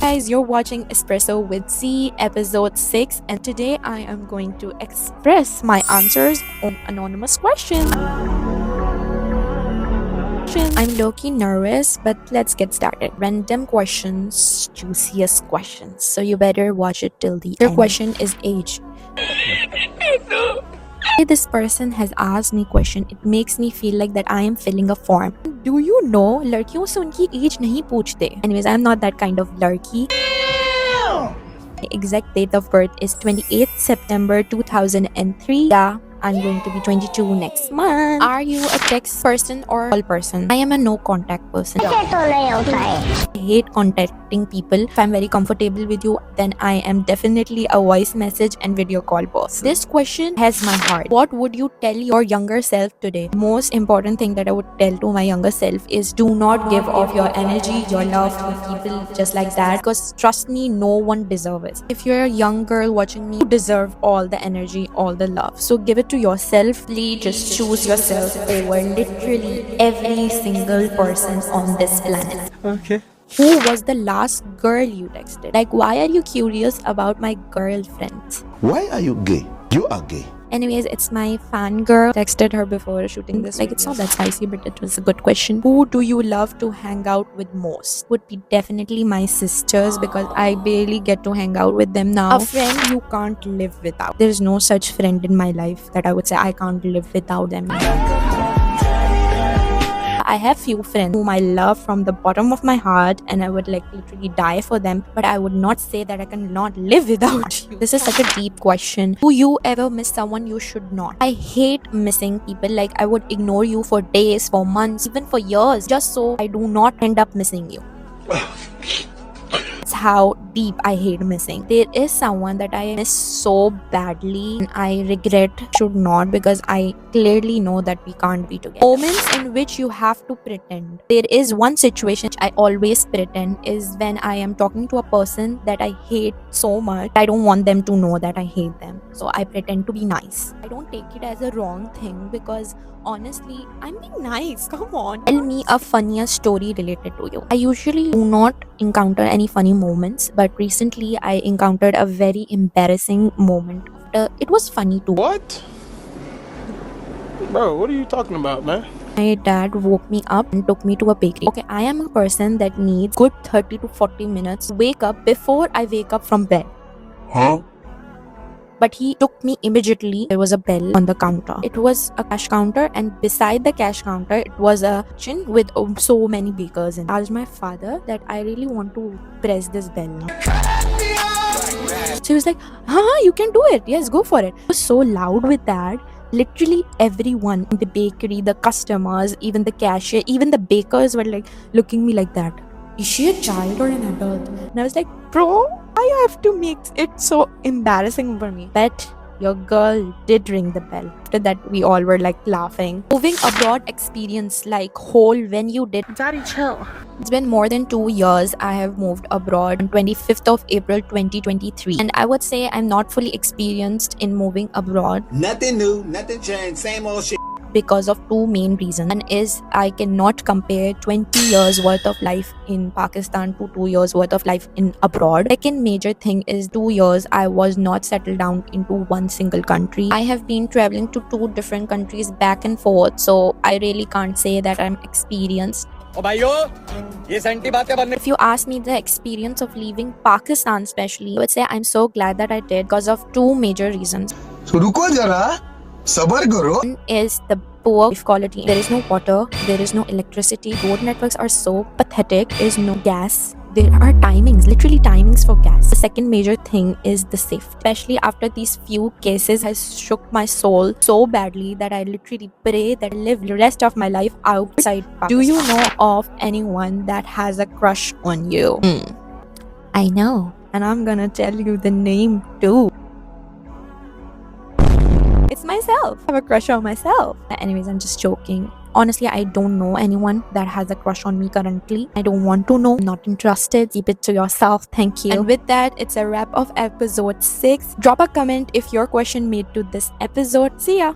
Guys, you're watching Espresso with C, episode 6, and today I am going to express my answers on anonymous questions. I'm low-key nervous, but let's get started. Random questions, juiciest questions. So you better watch it till the end. Your question is age. This person has asked me question, it makes me feel like that I am filling a form. Do you know लड़कियों से उनकी age नहीं पूछते. Anyways, I'm not that kind of लड़की. My exact date of birth is 28th September 2003. Yeah, I'm going to be 22 next month. Are you a text person or call person? I am a no contact person. I hate contacting people. If I'm very comfortable with you, then I am definitely a voice message and video call person. This question has my heart. What would you tell your younger self today? Most important thing that I would tell to my younger self is do not give off your energy, your love to people just like that, because trust me, no one deserves it. If you're a young girl watching me, you deserve all the energy, all the love. So give it to yourself. Please just choose yourself over literally every single person on this planet. Okay. Who was the last girl you texted? Like, why are you curious about my girlfriends? Why are you gay? You are gay. Anyways, it's my fan girl. Texted her before shooting this. Like, it's not that spicy, but it was a good question. Who do you love to hang out with most? Would be definitely my sisters, because I barely get to hang out with them now. A friend you can't live without. There's no such friend in my life that I would say I can't live without them. I have few friends whom I love from the bottom of my heart, and I would like literally die for them, but I would not say that I cannot live without you. This is such a deep question. Do you ever miss someone you should not? I hate missing people. Like, I would ignore you for days, for months, even for years, just so I do not end up missing you. That's how deep I hate missing. There is someone that I miss so badly and I regret should not, because I clearly know that we can't be together. Moments in which you have to pretend. There is one situation which I always pretend is when I am talking to a person that I hate so much. I don't want them to know that I hate them. So I pretend to be nice. I don't take it as a wrong thing, because honestly, I'm being nice. Come on. Tell me a funniest story related to you. I usually do not encounter any funny moments, but recently I encountered a very embarrassing moment. It was funny too. What? Bro, what are you talking about, man? My dad woke me up and took me to a bakery. Okay, I am a person that needs good 30 to 40 minutes to wake up before I wake up from bed. Huh? But he took me immediately. There was a bell on the counter. It was a cash counter, and beside the cash counter, it was a kitchen with so many bakers. And I asked my father that I really want to press this bell now. So he was like, you can do it. Yes, go for it. It was so loud with that. Literally everyone in the bakery, the customers, even the cashier, even the bakers were like looking me like that. Is she a child or an adult? And I was like, bro, I have to make it so embarrassing for me. But your girl did ring the bell. After that, we all were like laughing. Moving abroad experience, like whole when you did. Daddy, chill. It's been more than 2 years I have moved abroad on 25th of April 2023. And I would say I'm not fully experienced in moving abroad. Nothing new, nothing changed, same old shit. Because of two main reasons. One is I cannot compare 20 years worth of life in Pakistan to 2 years worth of life in abroad. Second major thing is 2 years I was not settled down into one single country. I have been traveling to 2 different countries back and forth, so I really can't say that I'm experienced. If you ask me the experience of leaving Pakistan especially, I would say I'm so glad that I did because of 2 major reasons. So रुको जरा सबर करो. One is the poor life quality. There is no water, there is no electricity, road networks are so pathetic, there is no gas. There are timings, literally timings for gas. The second major thing is the safety. Especially after these few cases has shook my soul so badly that I literally pray that I live the rest of my life outside Pakistan. Do you know of anyone that has a crush on you? I know, and I'm gonna tell you the name too. It's myself. I have a crush on myself. Anyways, I'm just joking. Honestly, I don't know anyone that has a crush on me currently. I don't want to know. I'm not interested. Keep it to yourself. Thank you. And with that, it's a wrap of episode 6. Drop a comment if your question made to this episode. See ya.